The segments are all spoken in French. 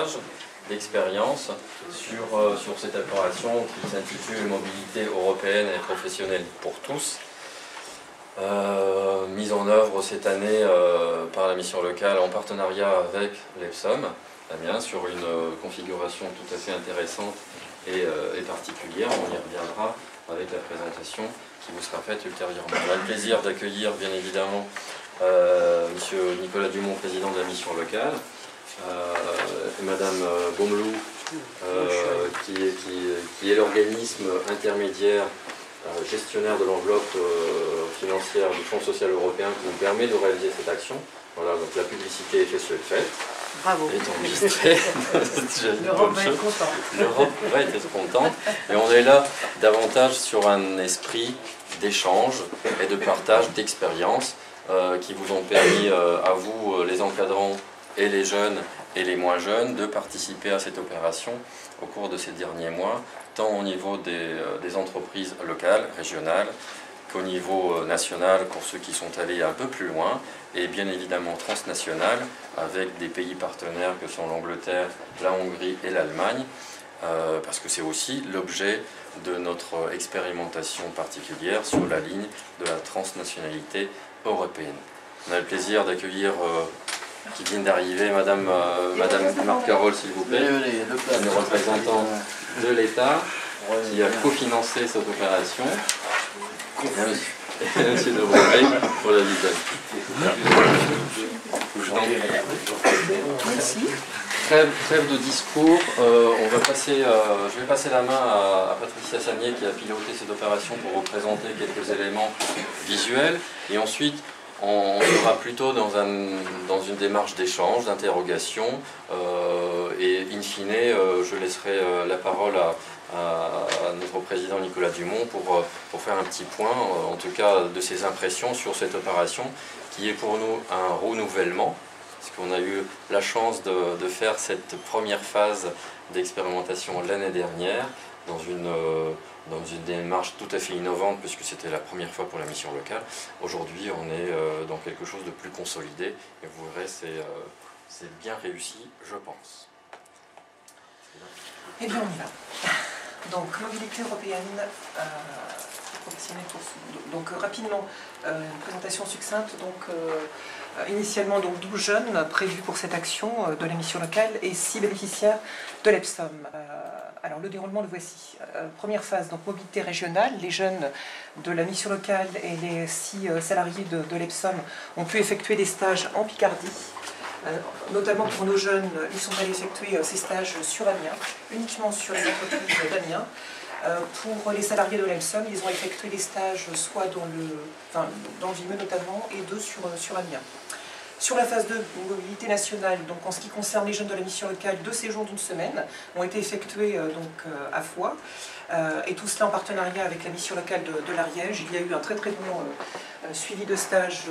partage d'expérience sur cette opération qui s'intitule Mobilité européenne et professionnelle pour tous, mise en œuvre cette année par la mission locale en partenariat avec l'EPSOM, Amiens, sur une configuration tout à fait intéressante et particulière. On y reviendra avec la présentation qui vous sera faite ultérieurement. On a le plaisir d'accueillir bien évidemment Monsieur Nicolas Dumont, président de la mission locale, Madame Baumelou, qui est l'organisme intermédiaire gestionnaire de l'enveloppe financière du Fonds social européen qui nous permet de réaliser cette action. Voilà, donc la publicité est faite. Bravo. Est enregistrée. L'Europe va être contente. L'Europe va être contente. Et on est là davantage sur un esprit d'échange et de partage d'expériences qui vous ont permis à vous, les encadrants et les jeunes et les moins jeunes, de participer à cette opération au cours de ces derniers mois, tant au niveau des entreprises locales, régionales, qu'au niveau national pour ceux qui sont allés un peu plus loin, et bien évidemment transnational avec des pays partenaires que sont l'Angleterre, la Hongrie et l'Allemagne, parce que c'est aussi l'objet de notre expérimentation particulière sur la ligne de la transnationalité européenne. On a le plaisir d'accueillir qui vient d'arriver, Madame Marc Carole, s'il vous plaît, le représentant de l'État qui a cofinancé cette opération. Et Monsieur de Broglie pour la visite. Merci. Trêve de discours. Je vais passer la main à Patricia Sagnier qui a piloté cette opération pour vous présenter quelques éléments visuels. Et ensuite, on sera plutôt dans une démarche d'échange, d'interrogation. Et in fine, je laisserai la parole à notre président Nicolas Dumont pour faire un petit point, en tout cas de ses impressions sur cette opération qui est pour nous un renouvellement, parce qu'on a eu la chance de faire cette première phase d'expérimentation l'année dernière dans une démarche tout à fait innovante, puisque c'était la première fois pour la mission locale. Aujourd'hui, on est dans quelque chose de plus consolidé, et vous verrez, c'est bien réussi, je pense. Eh bien, on y va. Donc, mobilité européenne professionnelle pour tous. Donc, rapidement, une présentation succincte. Donc, initialement, 12 jeunes prévus pour cette action de la mission locale et 6 bénéficiaires de l'EPSOM. Alors, le déroulement, le voici. Première phase, donc mobilité régionale. Les jeunes de la mission locale et les 6 salariés de l'EPSOM ont pu effectuer des stages en Picardie. Notamment pour nos jeunes, ils sont allés effectuer ces stages sur Amiens, uniquement sur les entreprises d'Amiens. Pour les salariés de l'EPSOM, ils ont effectué des stages soit dans le Vimeux notamment, et 2 sur Amiens. Sur la phase 2, mobilité nationale, donc en ce qui concerne les jeunes de la mission locale, 2 séjours d'1 semaine ont été effectués à Foix. Et tout cela en partenariat avec la mission locale de l'Ariège. Il y a eu un très très bon suivi de stage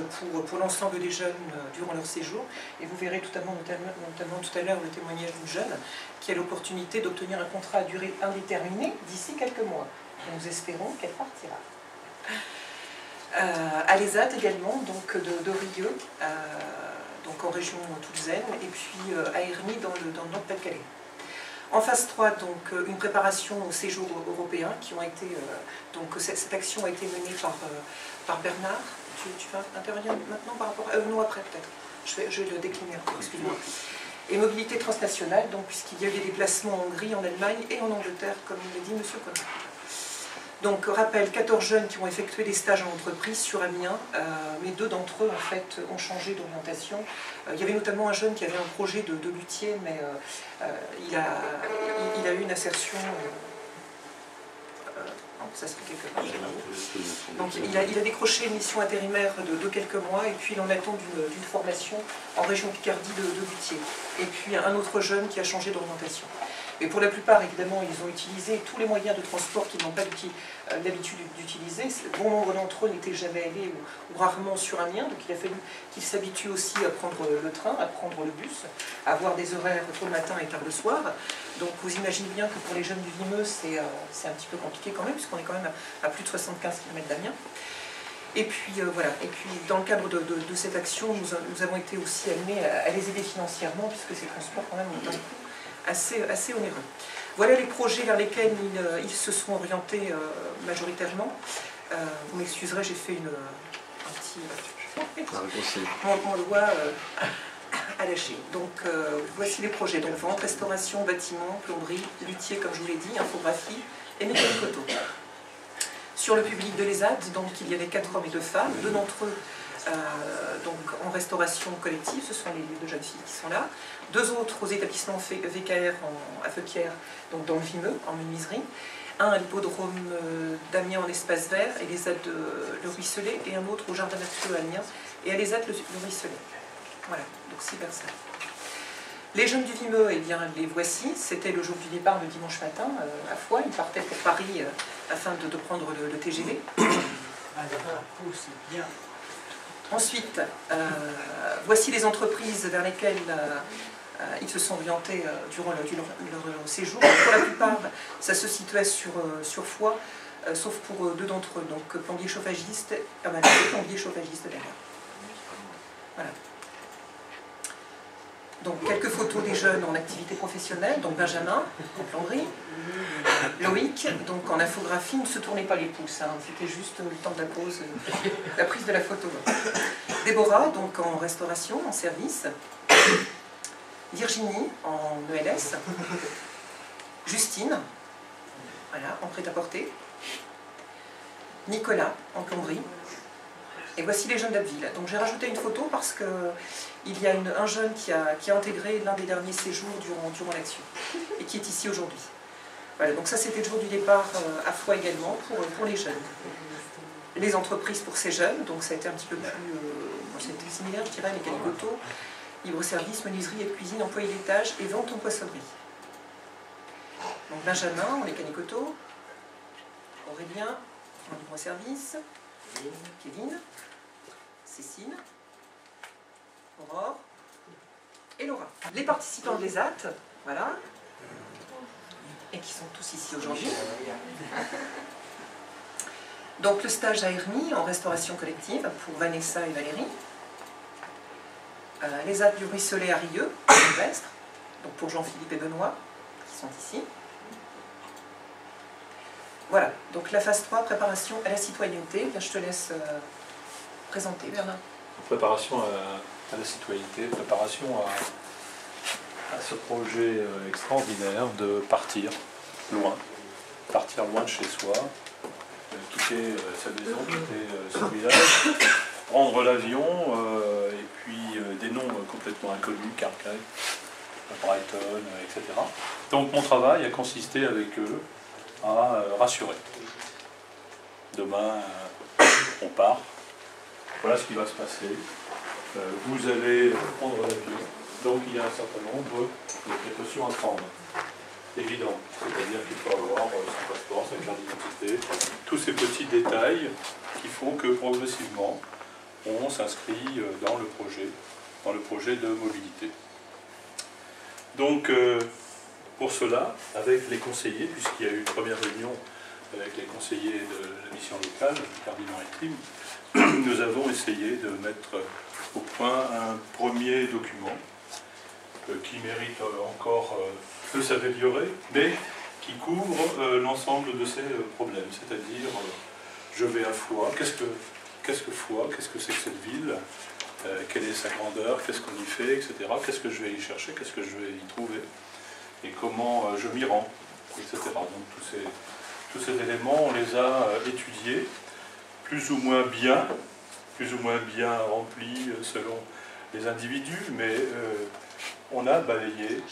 pour l'ensemble des jeunes durant leur séjour. Et vous verrez notamment tout à l'heure le témoignage d'une jeune qui a l'opportunité d'obtenir un contrat à durée indéterminée d'ici quelques mois. Et nous espérons qu'elle partira. À l'ESAT également, donc de Rieux, donc en région toulousaine, et puis à Hermy dans le Nord-Pas-de-Calais. En phase 3, donc une préparation au séjour européen qui ont été. Donc cette action a été menée par Bernard. Tu vas intervenir maintenant par rapport à. Non, après peut-être. Je vais le décliner, excuse-moi. Et mobilité transnationale, donc puisqu'il y a eu des déplacements en Hongrie, en Allemagne et en Angleterre, comme l'a dit M. Connery. Donc, rappel, 14 jeunes qui ont effectué des stages en entreprise sur Amiens, mais 2 d'entre eux, en fait, ont changé d'orientation. Il y avait notamment un jeune qui avait un projet de luthier, mais il a eu une insertion... ça serait quelque part. Donc, il a décroché une mission intérimaire de quelques mois, et puis il en attend d'une formation en région Picardie de luthier. Et puis, un autre jeune qui a changé d'orientation. Et pour la plupart, évidemment, ils ont utilisé tous les moyens de transport qu'ils n'ont pas l'habitude d'utiliser. Bon nombre d'entre eux n'étaient jamais allés ou rarement sur Amiens, donc il a fallu qu'ils s'habituent aussi à prendre le train, à prendre le bus, à avoir des horaires tôt le matin et tard le soir. Donc vous imaginez bien que pour les jeunes du Vimeux, c'est un petit peu compliqué quand même, puisqu'on est quand même à plus de 75 km d'Amiens. Et puis voilà, et puis dans le cadre de cette action, nous avons été aussi amenés à les aider financièrement, puisque ces transports quand même ont un coût. assez onéreux. Voilà les projets vers lesquels ils se sont orientés majoritairement. Vous m'excuserez, j'ai fait un petit... mon doigt à lâcher. Donc voici les projets. Donc vente, restauration, bâtiment, plomberie, luthier, comme je vous l'ai dit, infographie et mécanique auto. Sur le public de l'ESAD, donc il y avait 4 hommes et 2 femmes, 2 d'entre eux donc en restauration collective, ce sont les 2 jeunes filles qui sont là, 2 autres aux établissements VKR à Feuquières, donc dans le Vimeux, en menuiserie, un à l'hippodrome d'Amiens en espace vert et l'ESAD de Le Ruisselet, et un autre au jardin naturel à Amiens et à l'ESAD Le Ruisselet. Voilà, donc 6 personnes. Les jeunes du Vimeux, eh bien, les voici. C'était le jour du départ, le dimanche matin, à Foix. Ils partaient pour Paris afin de prendre le TGV. Ensuite, voici les entreprises vers lesquelles ils se sont orientés durant leur séjour. Pour la plupart, ça se situait sur Foix, sauf pour 2 d'entre eux, donc plombier chauffagiste, plombier chauffagiste d'ailleurs. Voilà. Donc quelques photos des jeunes en activité professionnelle, donc Benjamin en plomberie, Loïc donc en infographie, ne se tournez pas les pouces, hein, c'était juste le temps de la pause, la prise de la photo. Déborah donc en restauration, en service, Virginie en ELS, Justine, voilà, en prêt-à-porter, Nicolas en plomberie. Et voici les jeunes d'Abbeville. Donc j'ai rajouté une photo parce qu'il y a un jeune qui a intégré l'un des derniers séjours durant l'action et qui est ici aujourd'hui. Voilà, donc ça c'était le jour du départ à Foix également pour les jeunes. Les entreprises pour ces jeunes, donc ça a été un petit peu plus c'était similaire, je dirais, mécanique auto, libre-service, menuiserie et cuisine, employé d'étage et vente en poissonnerie. Donc Benjamin en mécanique auto, Aurélien en libre-service, Kevin, Cécile, Aurore et Laura. Les participants de l'ESAT, voilà, et qui sont tous ici aujourd'hui. Donc le stage à Hermie en restauration collective pour Vanessa et Valérie. L'ESAT du Ruisselet à Rieux, à Sylvestre, donc pour Jean-Philippe et Benoît, qui sont ici. Voilà, donc la phase 3, préparation à la citoyenneté. Bien, je te laisse présenter, Bernard. Préparation à la citoyenneté, préparation à ce projet extraordinaire de partir loin de chez soi, quitter sa maison, quitter son village, prendre l'avion, et puis des noms complètement inconnus, Carcaille, Brighton, etc. Donc mon travail a consisté avec eux à rassurer. Demain, on part. Voilà ce qui va se passer. Vous allez prendre l'avion. Donc il y a un certain nombre de précautions à prendre. Évident. C'est-à-dire qu'il faut avoir son passeport, sa carte d'identité, tous ces petits détails qui font que progressivement, on s'inscrit dans le projet de mobilité. Donc, pour cela, avec les conseillers, puisqu'il y a eu une première réunion avec les conseillers de la mission locale, Picardie-Maritime, nous avons essayé de mettre au point un premier document qui mérite encore de s'améliorer, mais qui couvre l'ensemble de ces problèmes. C'est-à-dire, je vais à Foix, qu'est-ce que Foix, qu'est-ce que c'est que cette ville, quelle est sa grandeur, qu'est-ce qu'on y fait, etc. Qu'est-ce que je vais y chercher, qu'est-ce que je vais y trouver, et comment je m'y rends, etc. Donc tous ces éléments, on les a étudiés, plus ou moins bien remplis selon les individus, mais on a balayé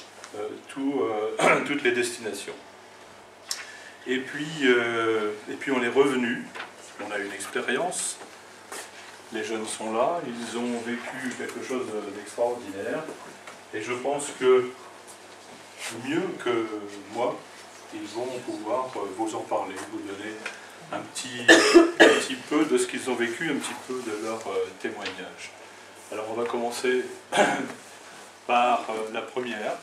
toutes les destinations. Et puis on est revenu, on a une expérience, les jeunes sont là, ils ont vécu quelque chose d'extraordinaire, et je pense que mieux que moi, ils vont pouvoir vous en parler, vous donner un petit peu de ce qu'ils ont vécu, un petit peu de leur témoignage. Alors on va commencer par la première,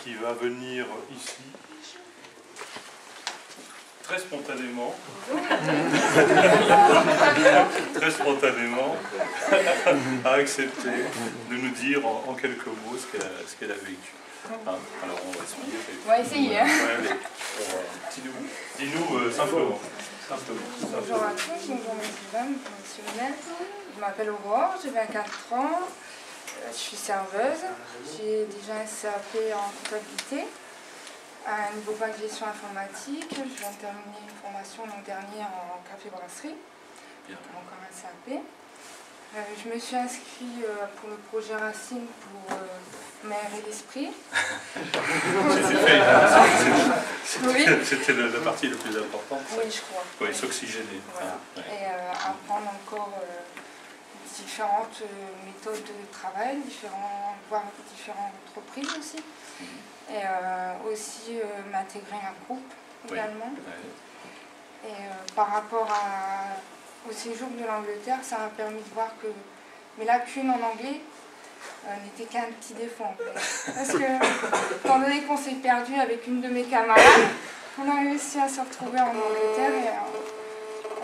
qui va venir ici, très spontanément, a accepté de nous dire en quelques mots ce qu'elle a vécu. Hein, alors on va essayer. On va essayer. Dis-nous simplement. Bonjour à tous, bonjour monsieur le maire. Je m'appelle Aurore, j'ai 24 ans, je suis serveuse, j'ai déjà un CAP en comptabilité, un niveau bac gestion informatique, je viens de terminer une formation l'an dernier en café-brasserie, encore un CAP. Je me suis inscrite pour le projet Racine pour m'aérer l'esprit. C'était la partie la plus importante. Oui, je crois. Oui, s'oxygéner. Voilà. Et apprendre encore différentes méthodes de travail, voire différentes entreprises aussi. Et aussi m'intégrer à un groupe également. Oui. Et par rapport au séjour de l'Angleterre, ça m'a permis de voir que mes lacunes en anglais n'étaient qu'un petit défaut en fait. Parce que, étant donné qu'on s'est perdu avec une de mes camarades, on a réussi à se retrouver en Angleterre et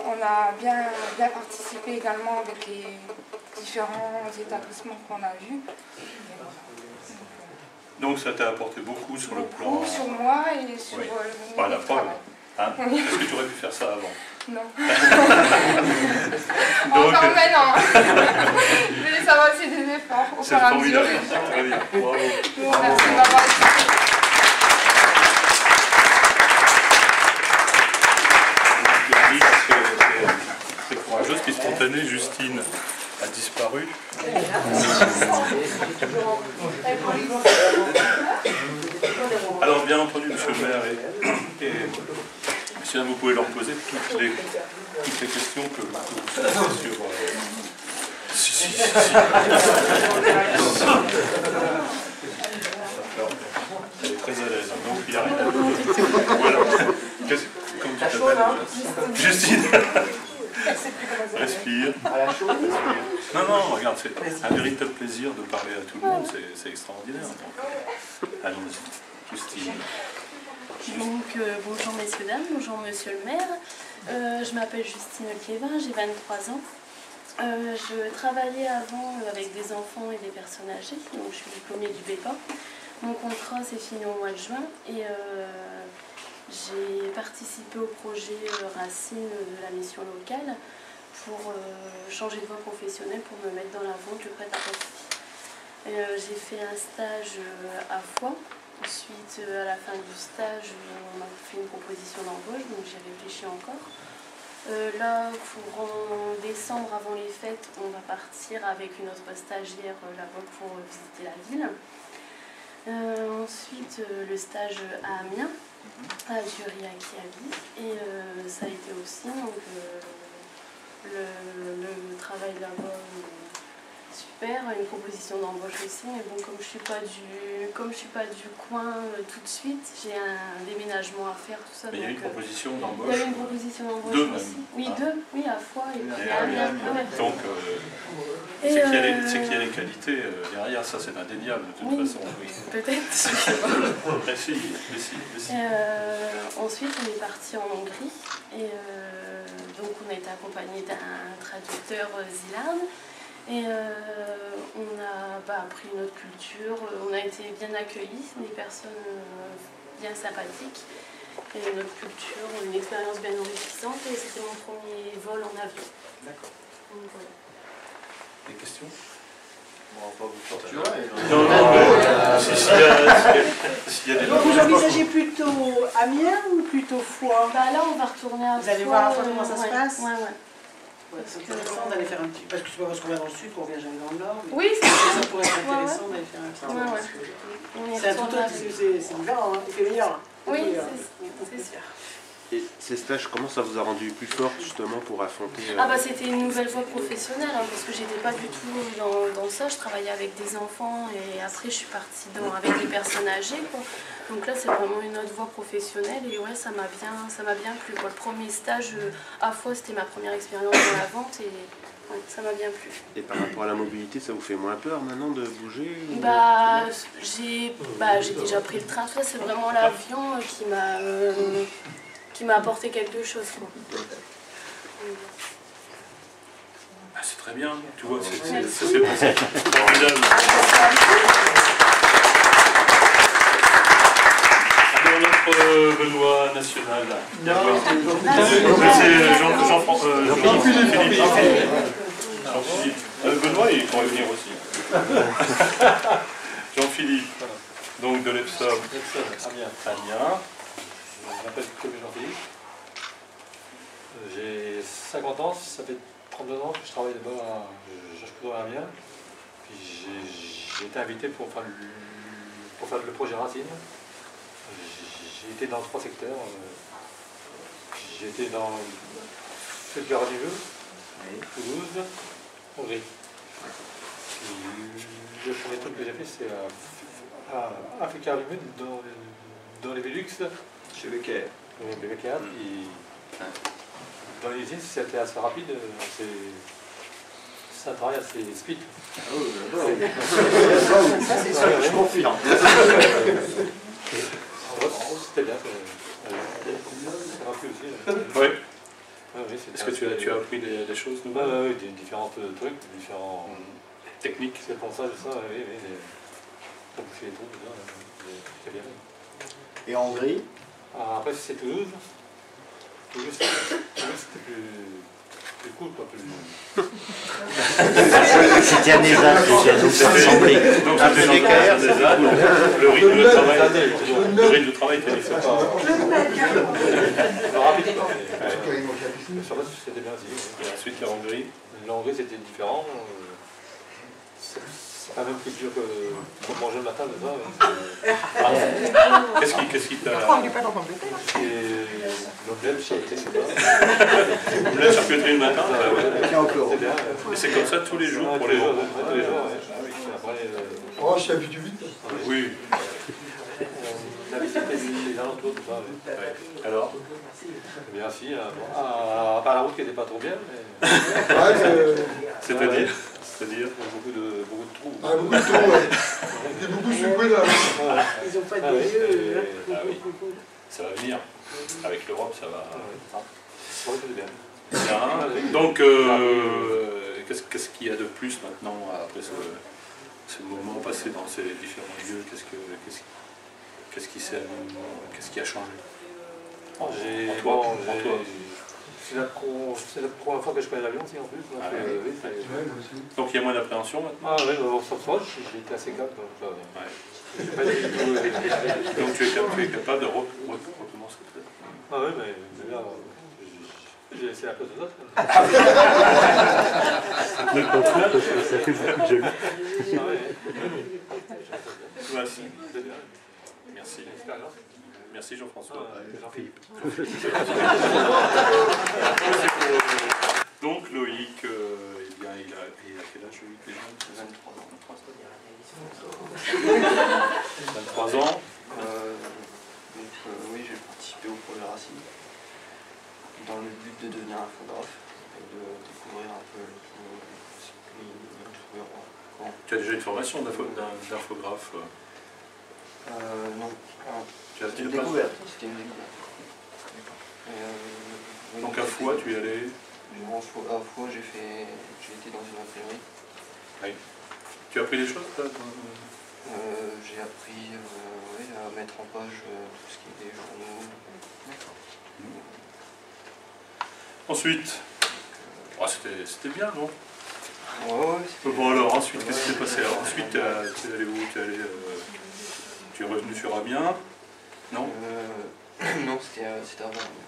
on a bien participé également avec les différents établissements qu'on a vus. Donc ça t'a apporté beaucoup sur le plan... Beaucoup sur moi et sur le travail. Hein? Est-ce que tu aurais pu faire ça avant? Non. Encore maintenant. Mais ça va, c'est des efforts au fur et à mesure. C'est très bien. Bravo. Merci de m'avoir écouté. C'est courageuse et spontanée, Justine a disparu. Alors bien entendu, monsieur le maire et monsieur, vous pouvez leur poser toutes les questions que vous avez sur... Si. Alors, elle est très à l'aise, donc il n'y a rien à dire. Voilà. Comment tu t'appelles? Justine. Respire. Non, regarde, c'est un véritable plaisir de parler à tout le monde, c'est extraordinaire. Allons-y, Justine. Donc, bonjour messieurs, dames, bonjour monsieur le maire. Je m'appelle Justine Clévin, j'ai 23 ans. Je travaillais avant avec des enfants et des personnes âgées, donc je suis diplômée du BEPA. Mon contrat s'est fini au mois de juin et j'ai participé au projet Racine de la mission locale pour changer de voie professionnelle, pour me mettre dans la vente, le prêt-à-porter. J'ai fait un stage à Foix. Ensuite, à la fin du stage, on m'a fait une proposition d'embauche, donc j'ai réfléchi encore. Là, courant décembre, avant les fêtes, on va partir avec une autre stagiaire là-bas pour visiter la ville. Ensuite, le stage à Amiens, à Jury à Kiabi, et ça a été aussi donc, le travail là-bas super, une proposition d'embauche aussi, mais bon, comme je suis pas du coin tout de suite, j'ai un déménagement à faire, tout ça. Mais il y a eu une proposition d'embauche. Il y a eu une proposition d'embauche aussi. Oui, deux, oui, à Foix et puis à Amiens. Donc, c'est qu'il y a les qualités derrière, ça c'est indéniable de toute façon. Oui. Peut-être, je sais pas. Précis. Ensuite, on est parti en Hongrie et donc on a été accompagné d'un traducteur Zilard. Et on a appris notre culture, on a été bien accueillis, des personnes bien sympathiques, et notre culture, une expérience bien enrichissante, et c'était mon premier vol en avion. D'accord. Donc voilà. Des questions? On va pas vous torturer. S'il y a des Vous envisagez plutôt Amiens ou plutôt Foix? Bah là, on va retourner à Foix. Vous allez voir à Foix comment ça se passe? Ouais. C'est intéressant d'aller faire un petit... Parce que c'est pas parce qu'on va dans le sud qu'on revient jamais dans le nord. Oui, c'est ça pourrait être intéressant d'aller faire un petit tour. C'est un tout autre, c'est différent, hein. Il fait meilleur. Oui, c'est sûr. Et ces stages, comment ça vous a rendu plus forte justement pour affronter... Ah bah c'était une nouvelle voie professionnelle, hein, parce que j'étais pas du tout dans ça, je travaillais avec des enfants et après je suis partie avec des personnes âgées, quoi. Donc là c'est vraiment une autre voie professionnelle et ouais ça m'a bien plu, quoi. Le premier stage à Foix c'était ma première expérience dans la vente et ouais, ça m'a bien plu. Et par rapport à la mobilité, ça vous fait moins peur maintenant de bouger ou... J'ai déjà pris le train, c'est vraiment l'avion qui m'a apporté quelque chose, quoi. Ah, c'est très bien, tu vois, c'est formidable. Notre Benoît national. Non, c'est Jean-Philippe. Jean-Philippe. Benoît, il pourrait venir aussi. Jean-Philippe, donc de l'EPSOM. Amiens. Je m'appelle Jean-Philippe. J'ai 50 ans, ça fait 32 ans que je travaille là-bas à Georges-Coudray à Amiens. Puis j'ai été invité pour faire le projet Racine. J'ai été dans 3 secteurs. J'ai été dans le Gare du Jeu, Toulouse, Hongrie. Le premier truc que j'ai fait, c'est à Africa Limud, dans les Velux. Chez Becker. Les Becker. Dans les usines, c'était assez rapide. C'est un travail assez speed. Ah oui, d'abord. Ça, c'est sûr. Je confirme. C'était bien. Ça m'a plu aussi. Oui. Oui, Est-ce que tu as appris des choses nouvelles? Oui, des différents trucs, différents techniques. C'est pour ça, oui. Donc c'est des trucs, c'est bien. Et en Hongrie? Après, c'est Toulouse. Toulouse, c'était plus cool, quoi. C'était un ESA, déjà, donc ça ressemblait. Donc c'était dans le ESA, le rythme de travail était différent. Rapide, quoi. Sur l'autre, c'était bien aussi. Et ensuite, la Hongrie. La Hongrie, c'était différent. C'est pas même plus dur que pour manger le matin, de ça. Qu'est-ce qui t'a... Pourquoi on n'est pas dans l'Angleterre? L'omelette, je sais pas. L'omelette charcuterie le matin, c'est bien. et c'est comme ça tous les jours pour les gens. Tous les jours, oui. Oh, je suis habitué vite. Oui. On a visité les alentours, tout ça. Oui. Alors? Bien, si. À part la route qui n'était pas trop bien, mais... C'est-à-dire? Beaucoup de trous. Ah, beaucoup de trous, ouais. Il y a beaucoup secoué là. Ils n'ont pas de yeux. Ah oui. Ça va venir. Avec l'Europe, ça va. C'est vrai que c'est bien. Bien. Donc, qu'est-ce qu'il y a de plus maintenant après ce moment passé dans ces différents lieux? Qu'est-ce qui a changé? C'est la première fois que je connais l'avion aussi en plus. Donc il y a moins d'appréhension maintenant? Ah oui, j'ai été assez calme. Donc tu es capable de recommencer? Ah oui, mais là, j'ai laissé la place aux autres. Ça fait beaucoup de jaloux. Merci. Merci. Merci Jean-François. Donc Loïc, il a quel âge Loïc déjà? 23 ans. Oui, j'ai participé au projet Racine dans le but de devenir infographe et de découvrir un peu ce qu'il y a. Tu as déjà une formation d'infographe? Non. C'était une découverte. Donc à Foix, tu y allais? À Foix, j'ai été dans une imprimerie. Oui. Tu as appris des choses là? J'ai appris à mettre en page tout ce qui est des journaux. D'accord. Ensuite, c'était bien, non? Bon alors, ensuite, qu'est-ce qui s'est passé? Alors, ensuite, tu es allé où? Tu es revenu sur Amiens? Non? Non, c'était avant.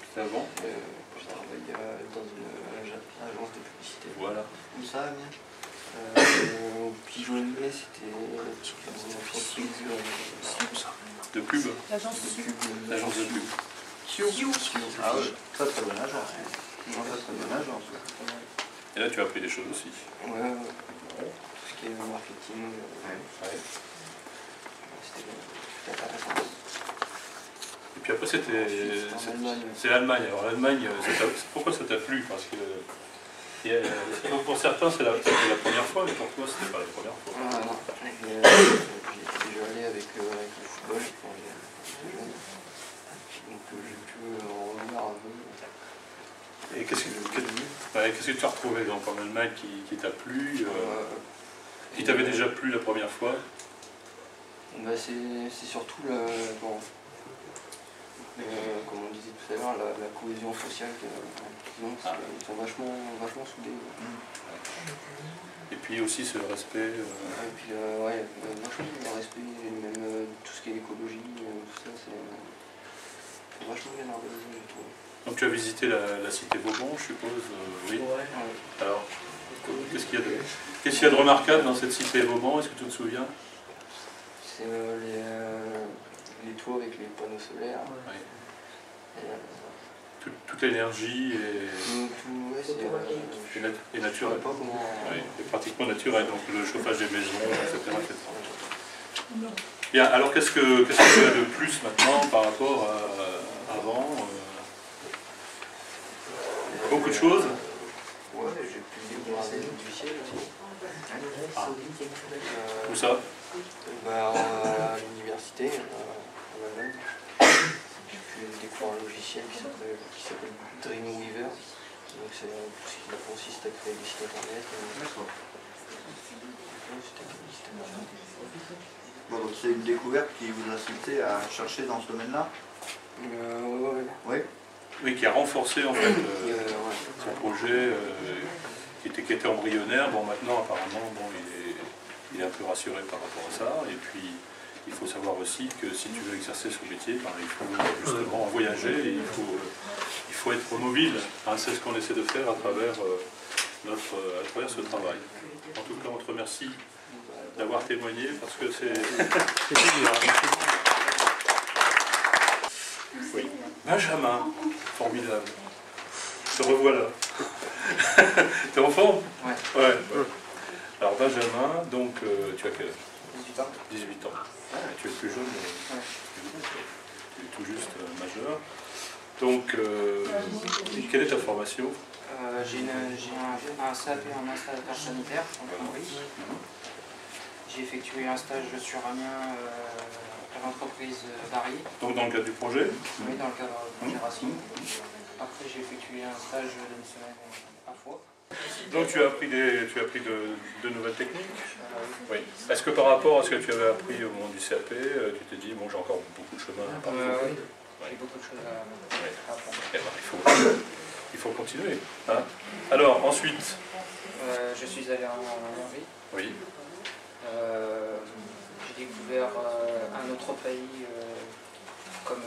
C'était avant? Je travaillais dans une agence de publicité. Voilà. Où ça, Amiens? Pigeonnier, c'était une entreprise de pub. L'agence de pub. L'agence de pub. Ah oui, très très bonne agence. Très bonne agence. Et là, tu as appris des choses aussi. Ouais. Tout ce qui est marketing. C'était intéressant. Et puis après, c'est l'Allemagne. Alors l'Allemagne, pourquoi ça t'a plu? Parce que pour certains, c'était la première fois, mais pour toi, c'était pas la première fois. Ah non, j'y étais déjà allé avec le football quand j'étais jeune. Donc j'ai pu en revenir un peu. Et qu'est-ce que tu as retrouvé donc, en Allemagne qui t'a plu, qui t'avait déjà plu la première fois? C'est surtout Mais comme on disait tout à l'heure, la cohésion sociale qu'ils ont, ils sont vachement soudés. Et puis aussi ce respect. Et puis vachement le respect, même tout ce qui est écologie, tout ça, c'est vachement bien organisé, je trouve. Donc tu as visité la cité Vauban, je suppose, oui. Ouais. Alors, qu'est-ce qu'il y a de remarquable dans cette cité Vauban? Est-ce que tu te souviens? C'est les toits avec les panneaux solaires. Oui. Toute l'énergie est naturelle. Oui, est pratiquement naturelle, donc le chauffage des maisons, etc. Bien, alors qu'est-ce que tu as de plus maintenant par rapport à avant? Beaucoup de choses. Ouais, j'ai pu découvrir des logiciels aussi. Ah. Où ça? À l'université, à la même. J'ai pu découvrir un logiciel qui s'appelle Dreamweaver. Donc c'est tout ce qui consiste à créer des sites internet. Bon, donc c'est une découverte qui vous a incité à chercher dans ce domaine-là? Oui. Oui, qui a renforcé en fait son projet qui était embryonnaire. Bon, maintenant apparemment, bon, il est un peu rassuré par rapport à ça. Et puis, il faut savoir aussi que si tu veux exercer ce métier, ben, il faut justement voyager, et il faut être mobile. Hein, c'est ce qu'on essaie de faire à travers ce travail. En tout cas, on te remercie d'avoir témoigné parce que c'est... Oui. Benjamin, formidable. Te revoilà. T'es en forme? Ouais. Alors Benjamin, donc tu as quel âge? 18 ans. 18 ans. Ah, tu es plus jeune, mais tu es tout juste majeur. Donc, quelle est ta formation? J'ai un CAP en installateur sanitaire en plomberie. J'ai effectué un stage sur Amiens à l'entreprise Varié. Donc dans le cadre du projet? Oui, dans le cadre du projet Racine. Après j'ai effectué un stage d'une semaine à Foix. Donc tu as appris de nouvelles techniques? Oui. Est-ce que par rapport à ce que tu avais appris au moment du CAP, tu t'es dit, bon j'ai encore beaucoup de chemin à parcourir? Oui, j'ai beaucoup de choses à apprendre. Eh ben, il faut continuer. Hein? Alors ensuite? Je suis allé en Hongrie. Oui. J'ai découvert un autre pays comme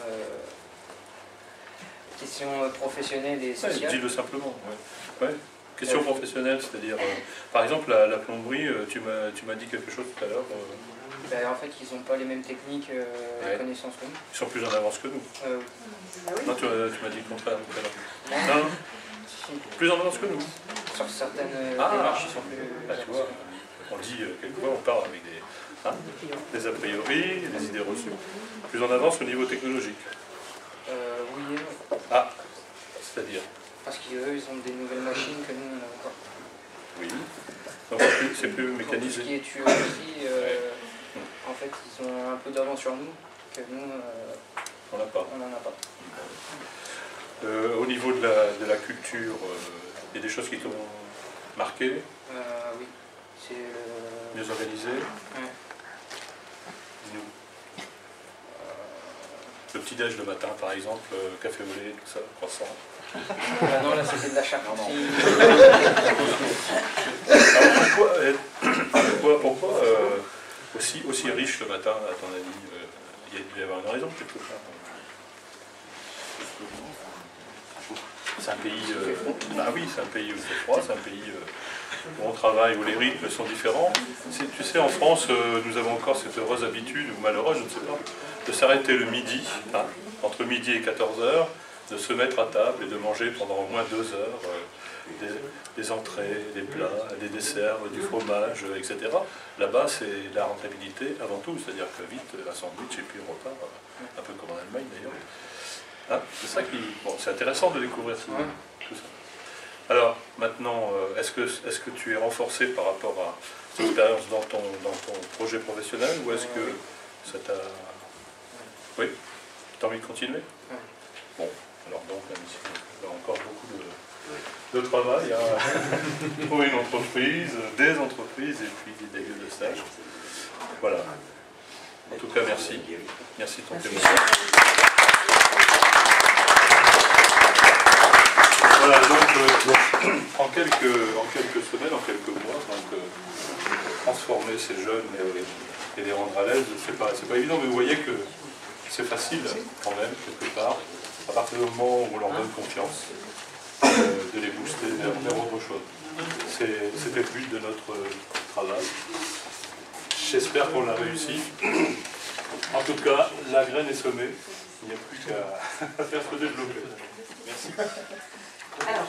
question professionnelle et sociale. Dis-le simplement. Ouais. Question professionnelle, c'est-à-dire, par exemple, la plomberie, tu m'as dit quelque chose tout à l'heure. En fait, ils n'ont pas les mêmes techniques et connaissances que nous. Ils sont plus en avance que nous. Non, tu m'as dit le contraire tout à l'heure. Non, plus en avance que nous. Sur certaines démarches, ils sont plus... Tu vois, on dit quelquefois, on parle avec des a priori, des idées reçues. Plus en avance au niveau technologique. Oui et non. Ah, c'est-à-dire? Parce qu'eux, ils ont des nouvelles machines que nous, on n'a pas. Oui. Donc c'est plus mécanisé. Tout ce qui est tuyauterie, en fait, ils ont un peu d'avance sur nous, que nous, on n'en a pas. Au niveau de la culture, il y a des choses qui t'ont marqué? Oui. C'est mieux organisé? Ouais. Dis-nous. Le petit-déj le matin, par exemple, café au lait, tout ça, croissant. Non, là c'était de la charcuterie. Alors pourquoi aussi riche le matin, à ton avis? Il doit y avoir une raison quelque part. C'est un pays. Oui, c'est un pays où il fait froid, c'est un pays où on travaille, où les rythmes sont différents. Tu sais, en France, nous avons encore cette heureuse habitude, ou malheureuse, je ne sais pas, de s'arrêter le midi, entre midi et 14h, de se mettre à table et de manger pendant au moins 2 heures des entrées, des plats, des desserts, du fromage, etc. Là-bas, c'est la rentabilité avant tout, c'est-à-dire que vite, un sandwich et puis un repas, un peu comme en Allemagne d'ailleurs. C'est ça qui... Bon, c'est intéressant de découvrir tout ça. Alors, maintenant, est-ce que tu es renforcé par rapport à cette expérience dans ton projet professionnel, ou est-ce que ça t'a... Oui? Tu as envie de continuer? Bon, alors donc, il y a encore beaucoup de travail pour une entreprise, des entreprises et puis des lieux de stage. Voilà. En tout cas, merci. Merci de ton témoignage. Voilà, donc en quelques semaines, en quelques mois, donc, transformer ces jeunes et les rendre à l'aise, c'est pas évident, mais vous voyez que c'est facile quand même, quelque part, à partir du moment où on leur donne confiance, de les booster vers autre chose. C'était le but de notre travail. J'espère qu'on l'a réussi. En tout cas, la graine est semée. Il n'y a plus qu'à faire se développer. Merci. Alors,